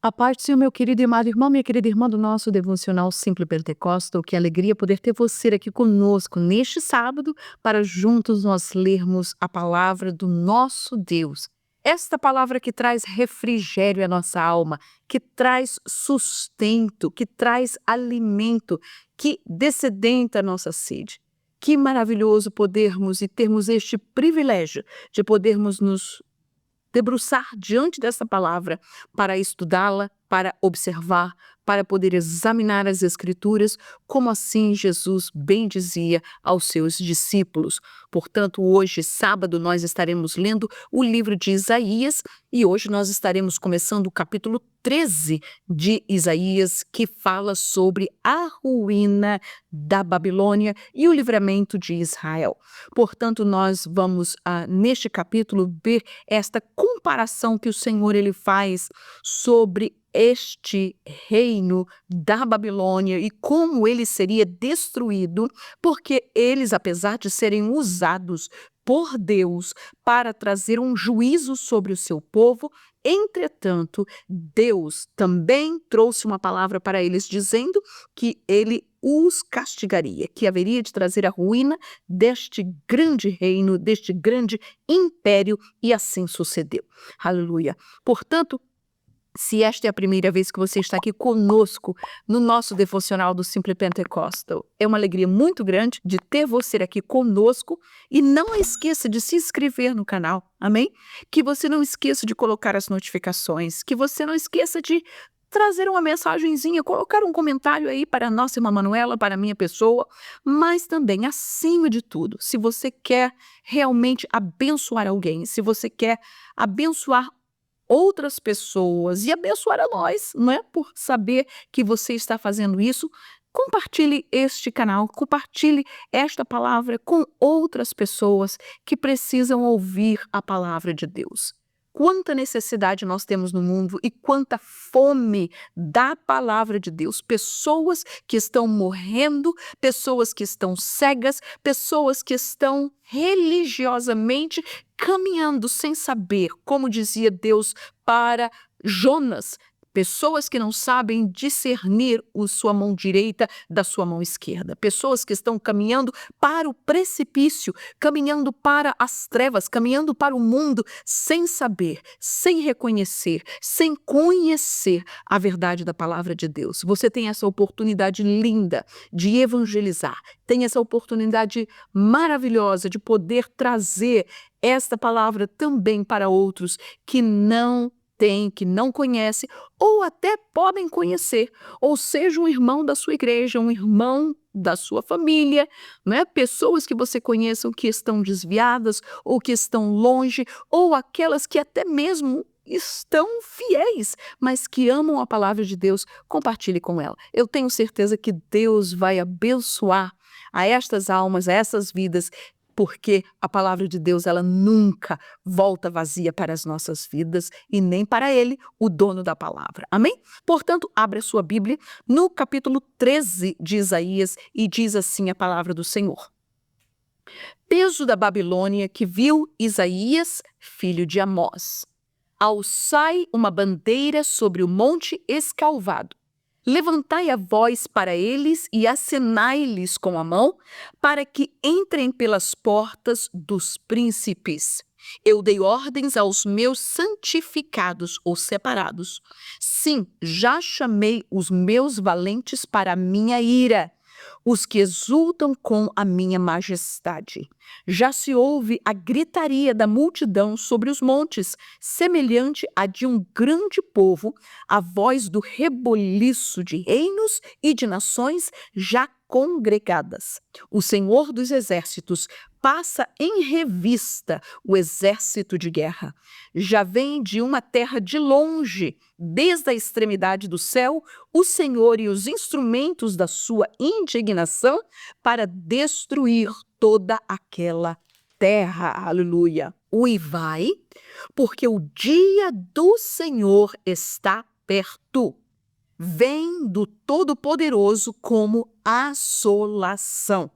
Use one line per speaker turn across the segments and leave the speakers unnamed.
A paz do Senhor, meu querido e amado irmão, minha querida irmã do nosso devocional Simples Pentecostal, que alegria poder ter você aqui conosco neste sábado para juntos nós lermos a palavra do nosso Deus. Esta palavra que traz refrigério à nossa alma, que traz sustento, que traz alimento, que dessedenta a nossa sede. Que maravilhoso podermos e termos este privilégio de podermos nos debruçar diante dessa palavra para estudá-la, para observar, para poder examinar as Escrituras, como assim Jesus bem dizia aos seus discípulos. Portanto, hoje, sábado, nós estaremos lendo o livro de Isaías e hoje nós estaremos começando o capítulo 13 de Isaías, que fala sobre a ruína da Babilônia e o livramento de Israel. Portanto, nós vamos, neste capítulo, ver esta comparação que o Senhor ele faz sobre este reino da Babilônia e como ele seria destruído, porque eles, apesar de serem usados por Deus para trazer um juízo sobre o seu povo, entretanto, Deus também trouxe uma palavra para eles dizendo que ele os castigaria, que haveria de trazer a ruína deste grande reino, deste grande império, e assim sucedeu. Aleluia. Portanto, se esta é a primeira vez que você está aqui conosco no nosso devocional do Simples Pentecostal, é uma alegria muito grande de ter você aqui conosco e não esqueça de se inscrever no canal, amém? Que você não esqueça de colocar as notificações, que você não esqueça de trazer uma mensagenzinha, colocar um comentário aí para a nossa irmã Manuela, para a minha pessoa, mas também, acima de tudo, se você quer realmente abençoar alguém, se você quer abençoar outras pessoas e abençoar a nós, não é? Por saber que você está fazendo isso, compartilhe este canal, compartilhe esta palavra com outras pessoas que precisam ouvir a palavra de Deus. Quanta necessidade nós temos no mundo e quanta fome da palavra de Deus. Pessoas que estão morrendo, pessoas que estão cegas, pessoas que estão religiosamente caminhando sem saber, como dizia Deus para Jonas. Pessoas que não sabem discernir sua mão direita da sua mão esquerda. Pessoas que estão caminhando para o precipício, caminhando para as trevas, caminhando para o mundo sem saber, sem reconhecer, sem conhecer a verdade da palavra de Deus. Você tem essa oportunidade linda de evangelizar, tem essa oportunidade maravilhosa de poder trazer esta palavra também para outros que não têm, que não conhecem, ou até podem conhecer, ou seja, um irmão da sua igreja, um irmão da sua família, né? Pessoas que você conheça que estão desviadas, ou que estão longe, ou aquelas que até mesmo estão fiéis, mas que amam a palavra de Deus, compartilhe com ela. Eu tenho certeza que Deus vai abençoar a estas almas, a essas vidas, porque a palavra de Deus ela nunca volta vazia para as nossas vidas e nem para ele, o dono da palavra. Amém? Portanto, abre a sua Bíblia no capítulo 13 de Isaías e diz assim a palavra do Senhor. Peso da Babilônia que viu Isaías, filho de Amós. Alçai uma bandeira sobre o monte escalvado. Levantai a voz para eles e acenai-lhes com a mão, para que entrem pelas portas dos príncipes. Eu dei ordens aos meus santificados ou separados. Sim, já chamei os meus valentes para a minha ira, os que exultam com a minha majestade. Já se ouve a gritaria da multidão sobre os montes, semelhante à de um grande povo, a voz do reboliço de reinos e de nações já congregadas. O Senhor dos Exércitos passa em revista o exército de guerra. Já vem de uma terra de longe, desde a extremidade do céu, o Senhor e os instrumentos da sua indignação para destruir toda aquela terra. Aleluia. Uivai, porque o dia do Senhor está perto. Vem do Todo-Poderoso como assolação.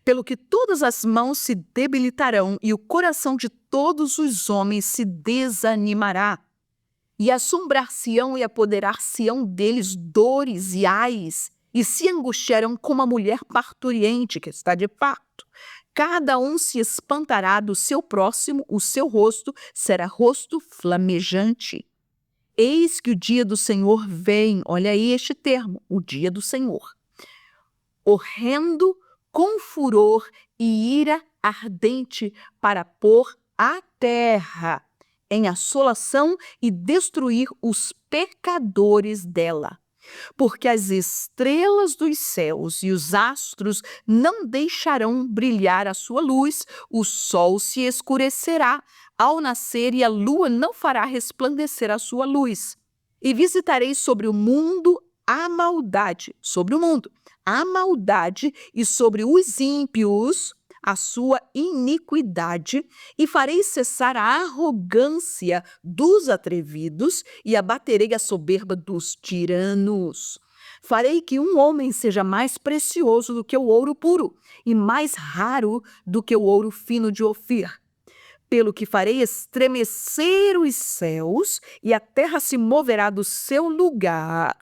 Pelo que todas as mãos se debilitarão e o coração de todos os homens se desanimará. E assombrar-se-ão e apoderar-se-ão deles dores e ais, e se angustiarão como a mulher parturiente que está de parto. Cada um se espantará do seu próximo, o seu rosto será rosto flamejante. Eis que o dia do Senhor vem, olha aí este termo, o dia do Senhor, horrendo, com furor e ira ardente, para pôr a terra em assolação e destruir os pecadores dela. Porque as estrelas dos céus e os astros não deixarão brilhar a sua luz, o sol se escurecerá ao nascer e a lua não fará resplandecer a sua luz. E visitarei sobre o mundo a maldade, sobre o mundo, a maldade, e sobre os ímpios a sua iniquidade, e farei cessar a arrogância dos atrevidos e abaterei a soberba dos tiranos. Farei que um homem seja mais precioso do que o ouro puro e mais raro do que o ouro fino de Ofir. Pelo que farei estremecer os céus e a terra se moverá do seu lugar,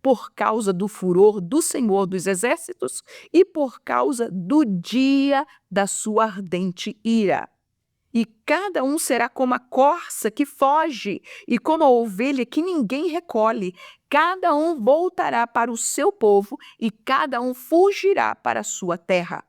por causa do furor do Senhor dos Exércitos e por causa do dia da sua ardente ira. E cada um será como a corça que foge e como a ovelha que ninguém recolhe. Cada um voltará para o seu povo e cada um fugirá para a sua terra.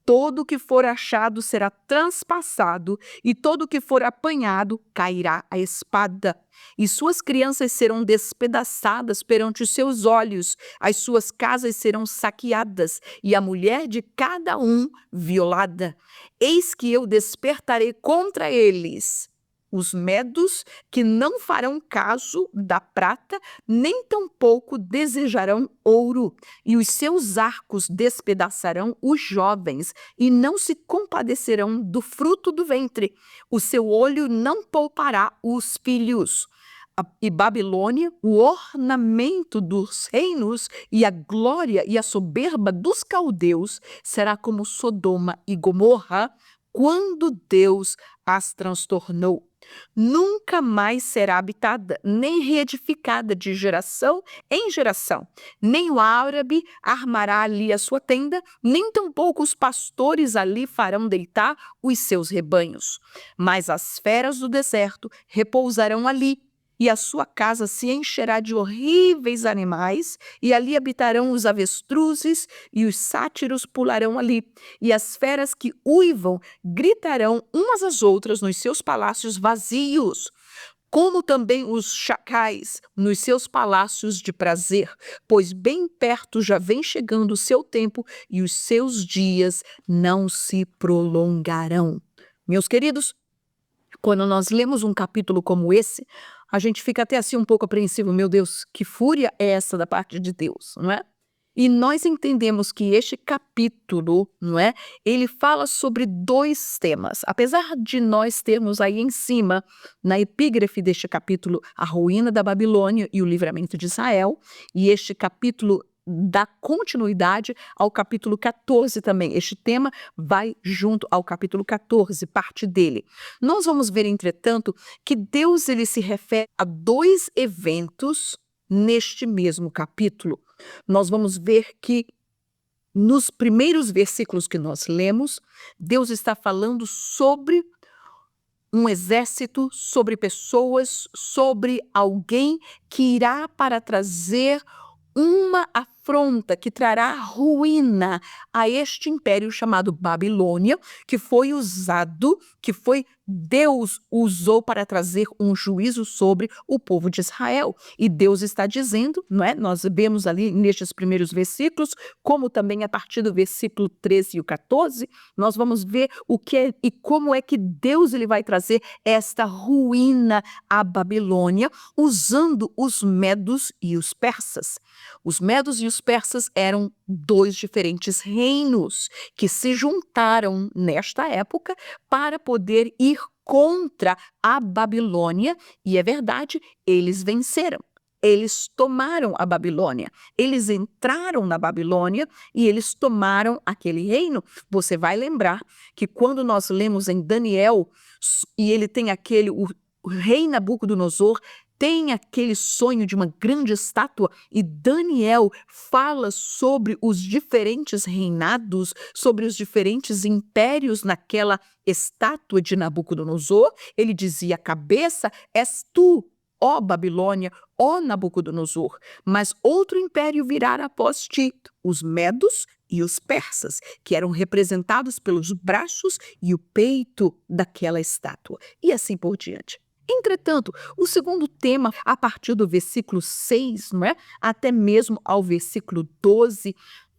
Todo o que for achado será transpassado, e todo o que for apanhado cairá à espada. E suas crianças serão despedaçadas perante os seus olhos, as suas casas serão saqueadas, e a mulher de cada um violada. Eis que eu despertarei contra eles os medos, que não farão caso da prata, nem tampouco desejarão ouro, e os seus arcos despedaçarão os jovens, e não se compadecerão do fruto do ventre. O seu olho não poupará os filhos. E Babilônia, o ornamento dos reinos, e a glória e a soberba dos caldeus, será como Sodoma e Gomorra, quando Deus as transtornou. Nunca mais será habitada, nem reedificada de geração em geração. Nem o árabe armará ali a sua tenda, nem tampouco os pastores ali farão deitar os seus rebanhos. Mas as feras do deserto repousarão ali, e a sua casa se encherá de horríveis animais, e ali habitarão os avestruzes, e os sátiros pularão ali, e as feras que uivam gritarão umas às outras nos seus palácios vazios, como também os chacais nos seus palácios de prazer, pois bem perto já vem chegando o seu tempo, e os seus dias não se prolongarão. Meus queridos, quando nós lemos um capítulo como esse, a gente fica até assim um pouco apreensivo. Meu Deus, que fúria é essa da parte de Deus, não é? E nós entendemos que este capítulo, não é? Ele fala sobre dois temas. Apesar de nós termos aí em cima, na epígrafe deste capítulo, a ruína da Babilônia e o livramento de Israel, e este capítulo dá continuidade ao capítulo 14 também. Este tema vai junto ao capítulo 14, parte dele. Nós vamos ver, entretanto, que Deus ele se refere a dois eventos neste mesmo capítulo. Nós vamos ver que nos primeiros versículos que nós lemos, Deus está falando sobre um exército, sobre pessoas, sobre alguém que irá para trazer uma afronta que trará ruína a este império chamado Babilônia, que foi Deus usou para trazer um juízo sobre o povo de Israel. E Deus está dizendo, não é? Nós vemos ali nestes primeiros versículos, como também a partir do versículo 13 e o 14, nós vamos ver o que é e como é que Deus ele vai trazer esta ruína à Babilônia, usando os medos e os persas. Os medos e os persas eram dois diferentes reinos que se juntaram nesta época para poder ir contra a Babilônia, e é verdade, eles venceram. Eles tomaram a Babilônia, eles entraram na Babilônia e eles tomaram aquele reino. Você vai lembrar que quando nós lemos em Daniel, e ele tem o rei Nabucodonosor tem aquele sonho de uma grande estátua e Daniel fala sobre os diferentes reinados, sobre os diferentes impérios naquela estátua de Nabucodonosor. Ele dizia: a cabeça és tu, ó Babilônia, ó Nabucodonosor, mas outro império virá após ti, os medos e os persas, que eram representados pelos braços e o peito daquela estátua, e assim por diante. Entretanto, o segundo tema, a partir do versículo 6, não é? Até mesmo ao versículo 12,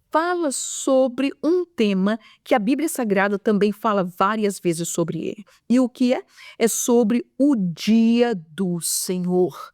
fala sobre um tema que a Bíblia Sagrada também fala várias vezes sobre ele. E o que é? É sobre o dia do Senhor,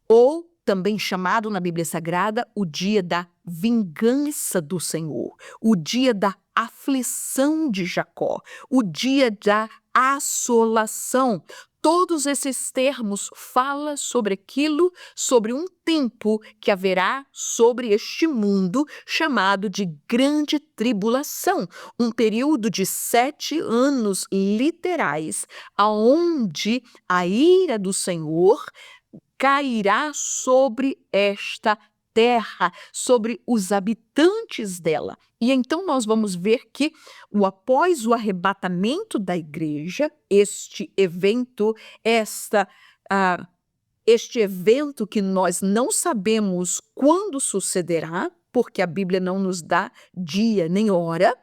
ou também chamado na Bíblia Sagrada o dia da vingança do Senhor, o dia da aflição de Jacó, o dia da assolação. Todos esses termos falam sobre aquilo, sobre um tempo que haverá sobre este mundo chamado de grande tribulação, um período de 7 anos literais, aonde a ira do Senhor cairá sobre esta terra, sobre os habitantes dela. E então nós vamos ver que após o arrebatamento da igreja, este evento que nós não sabemos quando sucederá, porque a Bíblia não nos dá dia nem hora.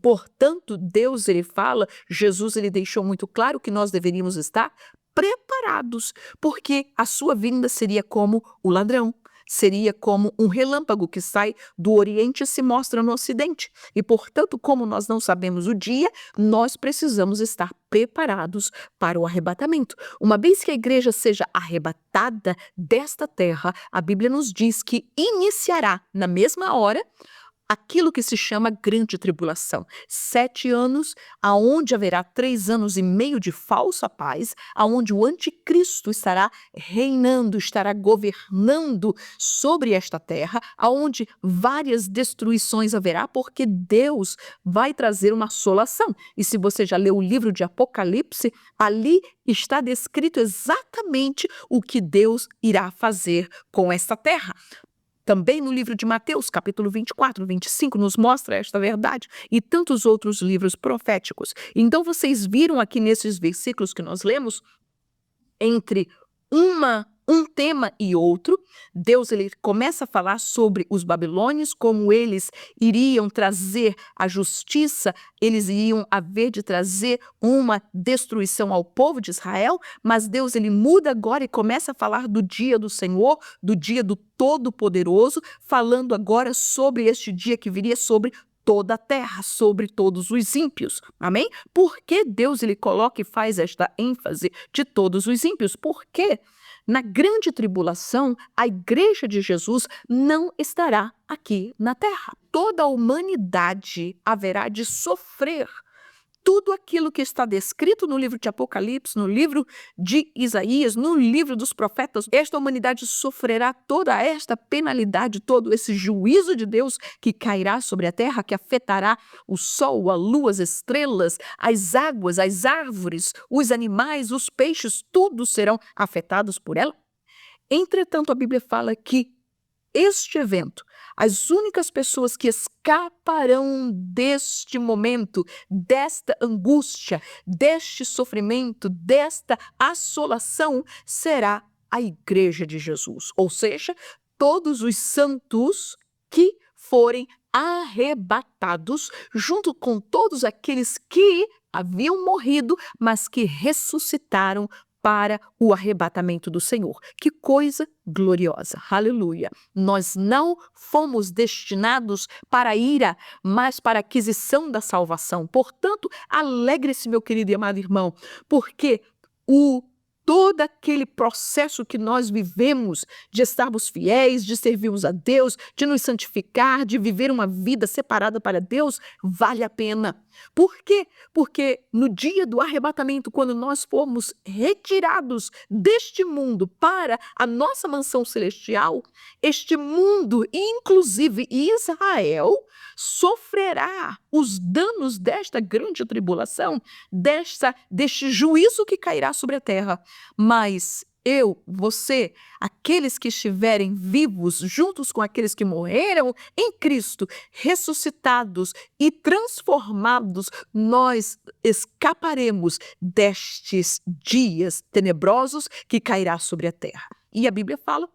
Portanto, Deus, ele fala, Jesus, ele deixou muito claro que nós deveríamos estar preparados, porque a sua vinda seria como o ladrão, seria como um relâmpago que sai do Oriente e se mostra no Ocidente. E, portanto, como nós não sabemos o dia, nós precisamos estar preparados para o arrebatamento. Uma vez que a igreja seja arrebatada desta terra, a Bíblia nos diz que iniciará na mesma hora aquilo que se chama grande tribulação. 7 anos, aonde haverá 3 anos e meio de falsa paz, aonde o anticristo estará reinando, estará governando sobre esta terra, aonde várias destruições haverá, porque Deus vai trazer uma assolação. E se você já leu o livro de Apocalipse, ali está descrito exatamente o que Deus irá fazer com esta terra. Também no livro de Mateus, capítulo 24, 25, nos mostra esta verdade, e tantos outros livros proféticos. Então vocês viram aqui nesses versículos que nós lemos, entre um tema e outro, Deus, ele começa a falar sobre os babilônios, como eles iriam trazer a justiça, eles iriam haver de trazer uma destruição ao povo de Israel, mas Deus, ele muda agora e começa a falar do dia do Senhor, do dia do Todo-Poderoso, falando agora sobre este dia que viria sobre toda a terra, sobre todos os ímpios. Amém? Por que Deus, ele coloca e faz esta ênfase de todos os ímpios? Porque na grande tribulação, a igreja de Jesus não estará aqui na terra. Toda a humanidade haverá de sofrer tudo aquilo que está descrito no livro de Apocalipse, no livro de Isaías, no livro dos profetas. Esta humanidade sofrerá toda esta penalidade, todo esse juízo de Deus que cairá sobre a terra, que afetará o sol, a lua, as estrelas, as águas, as árvores, os animais, os peixes, todos serão afetados por ela. Entretanto, a Bíblia fala que este evento, as únicas pessoas que escaparão deste momento, desta angústia, deste sofrimento, desta assolação, será a igreja de Jesus, ou seja, todos os santos que forem arrebatados, junto com todos aqueles que haviam morrido, mas que ressuscitaram para o arrebatamento do Senhor. Que coisa gloriosa, aleluia. Nós não fomos destinados para a ira, mas para a aquisição da salvação. Portanto, alegre-se, meu querido e amado irmão, porque todo aquele processo que nós vivemos de estarmos fiéis, de servirmos a Deus, de nos santificar, de viver uma vida separada para Deus, vale a pena. Por quê? Porque no dia do arrebatamento, quando nós formos retirados deste mundo para a nossa mansão celestial, este mundo, inclusive Israel, sofrerá os danos desta grande tribulação, deste juízo que cairá sobre a terra. Mas eu, você, aqueles que estiverem vivos juntos com aqueles que morreram em Cristo, ressuscitados e transformados, nós escaparemos destes dias tenebrosos que cairá sobre a terra. E a Bíblia fala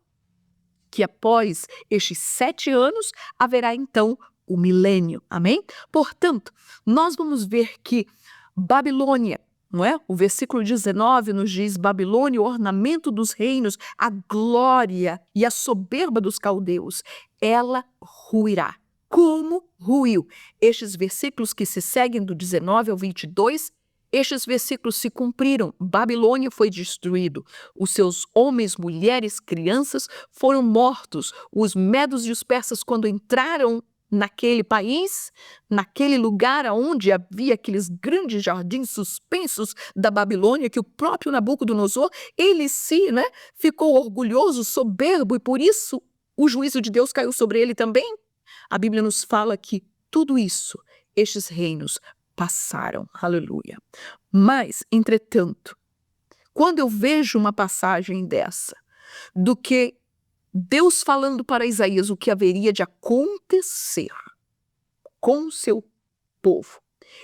que após estes 7 anos haverá então o milênio. Amém? Portanto, nós vamos ver que Babilônia, não é? O versículo 19 nos diz: Babilônia, o ornamento dos reinos, a glória e a soberba dos caldeus, ela ruirá. Como ruiu? Estes versículos que se seguem do 19 ao 22, estes versículos se cumpriram. Babilônia foi destruído. Os seus homens, mulheres, crianças foram mortos. Os medos e os persas, quando entraram naquele país, naquele lugar onde havia aqueles grandes jardins suspensos da Babilônia, que o próprio Nabucodonosor, ele ficou orgulhoso, soberbo, e por isso o juízo de Deus caiu sobre ele também. A Bíblia nos fala que tudo isso, estes reinos passaram. Aleluia. Mas, entretanto, quando eu vejo uma passagem dessa, do que Deus falando para Isaías o que haveria de acontecer com o seu povo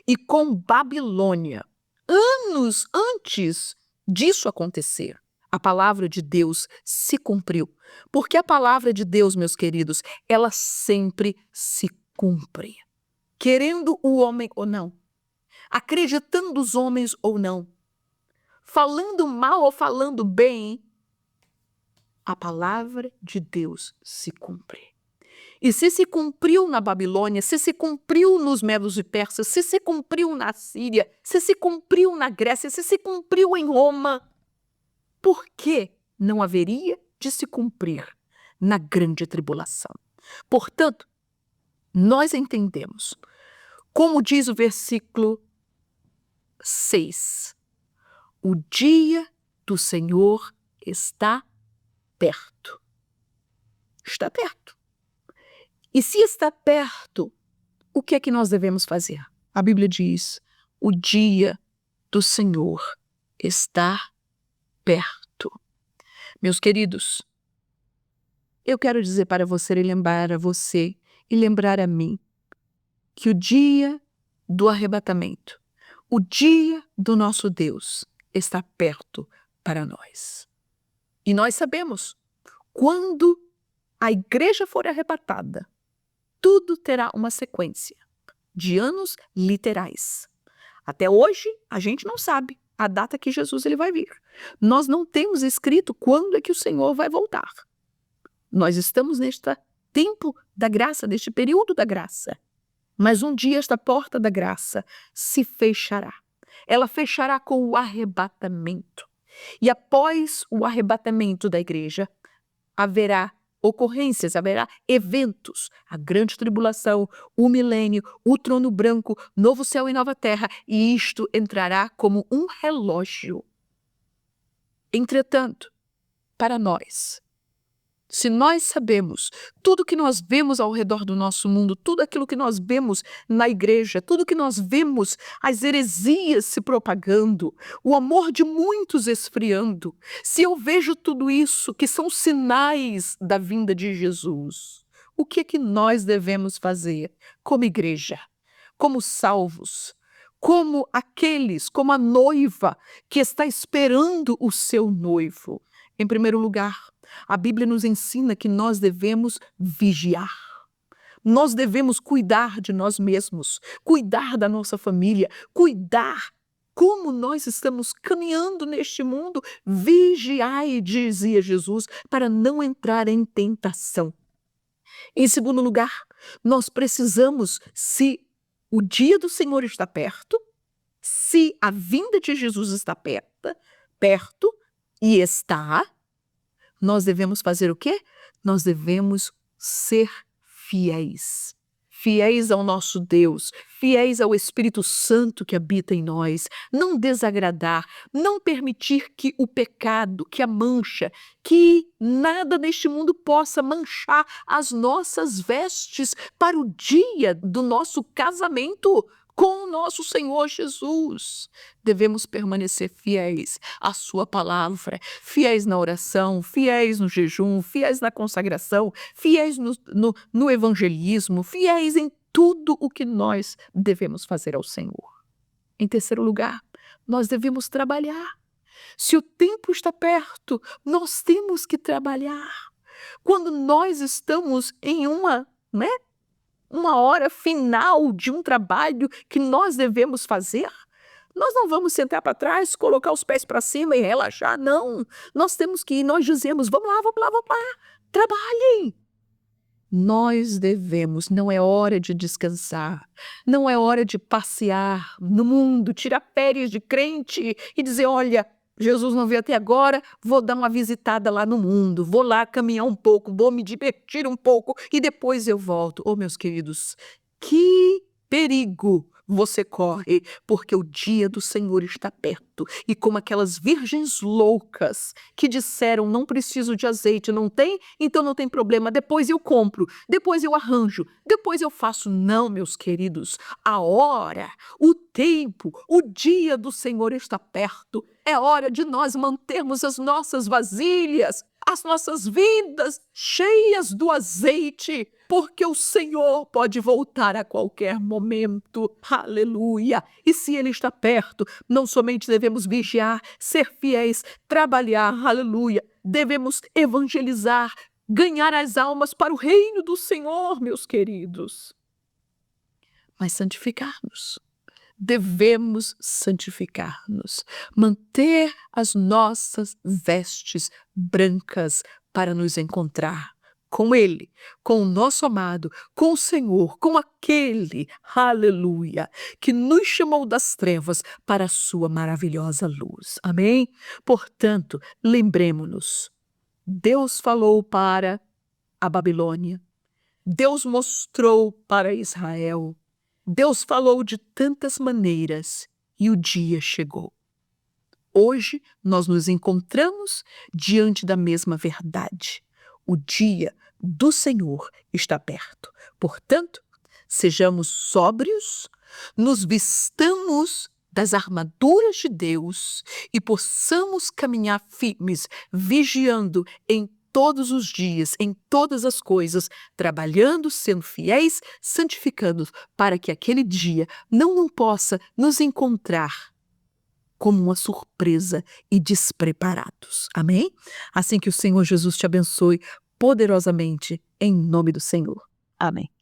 e com Babilônia, anos antes disso acontecer, a palavra de Deus se cumpriu. Porque a palavra de Deus, meus queridos, ela sempre se cumpre. Querendo o homem ou não, acreditando os homens ou não, falando mal ou falando bem, a palavra de Deus se cumpre. E se cumpriu na Babilônia, se cumpriu nos Medos e Persas, se cumpriu na Síria, se cumpriu na Grécia, se cumpriu em Roma, por que não haveria de se cumprir na grande tribulação? Portanto, nós entendemos, como diz o versículo 6, o dia do Senhor está perto. Está perto. E se está perto, o que é que nós devemos fazer? A Bíblia diz: o dia do Senhor está perto. Meus queridos, eu quero dizer para você e lembrar a você e lembrar a mim que o dia do arrebatamento, o dia do nosso Deus está perto para nós. E nós sabemos, quando a igreja for arrebatada, tudo terá uma sequência de anos literais. Até hoje, a gente não sabe a data que Jesus ele vai vir. Nós não temos escrito quando é que o Senhor vai voltar. Nós estamos neste tempo da graça, neste período da graça. Mas um dia esta porta da graça se fechará. Ela fechará com o arrebatamento. E após o arrebatamento da igreja, haverá ocorrências, haverá eventos, a grande tribulação, o milênio, o trono branco, novo céu e nova terra, e isto entrará como um relógio. Entretanto, para nós, se nós sabemos tudo que nós vemos ao redor do nosso mundo, tudo aquilo que nós vemos na igreja, tudo que nós vemos, as heresias se propagando, o amor de muitos esfriando, se eu vejo tudo isso que são sinais da vinda de Jesus, o que é que nós devemos fazer como igreja, como salvos, como aqueles, como a noiva que está esperando o seu noivo? Em primeiro lugar, a Bíblia nos ensina que nós devemos vigiar. Nós devemos cuidar de nós mesmos, cuidar da nossa família, cuidar como nós estamos caminhando neste mundo. Vigiai, dizia Jesus, para não entrar em tentação. Em segundo lugar, nós precisamos, se o dia do Senhor está perto, se a vinda de Jesus está perto e está, nós devemos fazer o quê? Nós devemos ser fiéis. Fiéis ao nosso Deus, fiéis ao Espírito Santo que habita em nós. Não desagradar, não permitir que o pecado, que a mancha, que nada neste mundo possa manchar as nossas vestes para o dia do nosso casamento com o nosso Senhor Jesus. Devemos permanecer fiéis à sua palavra, fiéis na oração, fiéis no jejum, fiéis na consagração, fiéis no evangelismo, fiéis em tudo o que nós devemos fazer ao Senhor. Em terceiro lugar, nós devemos trabalhar. Se o tempo está perto, nós temos que trabalhar. Quando nós estamos em uma hora final de um trabalho que nós devemos fazer, nós não vamos sentar para trás, colocar os pés para cima e relaxar, não. Nós temos que ir, nós dizemos, vamos lá, trabalhem. Nós devemos, não é hora de descansar, não é hora de passear no mundo, tirar férias de crente e dizer, olha, Jesus não veio até agora, vou dar uma visitada lá no mundo, vou lá caminhar um pouco, vou me divertir um pouco e depois eu volto. Oh, meus queridos, que perigo você corre, porque o dia do Senhor está perto. E como aquelas virgens loucas que disseram, não preciso de azeite, não tem? Então não tem problema, depois eu compro, depois eu arranjo, depois eu faço. Não, meus queridos, a hora, o tempo, o dia do Senhor está perto. É hora de nós mantermos as nossas vasilhas, as nossas vidas cheias do azeite, porque o Senhor pode voltar a qualquer momento. Aleluia! E se Ele está perto, não somente devemos vigiar, ser fiéis, trabalhar, aleluia, devemos evangelizar, ganhar as almas para o reino do Senhor, meus queridos. Mas santificar-nos. Devemos santificar-nos, manter as nossas vestes brancas para nos encontrar com Ele, com o nosso amado, com o Senhor, com aquele, aleluia, que nos chamou das trevas para a sua maravilhosa luz. Amém? Portanto, lembremos-nos, Deus falou para a Babilônia, Deus mostrou para Israel, Deus falou de tantas maneiras e o dia chegou. Hoje nós nos encontramos diante da mesma verdade. O dia do Senhor está perto. Portanto, sejamos sóbrios, nos vistamos das armaduras de Deus e possamos caminhar firmes, vigiando em todos os dias, em todas as coisas, trabalhando, sendo fiéis, santificando, para que aquele dia não possa nos encontrar como uma surpresa e despreparados. Amém? Assim que o Senhor Jesus te abençoe poderosamente, em nome do Senhor. Amém.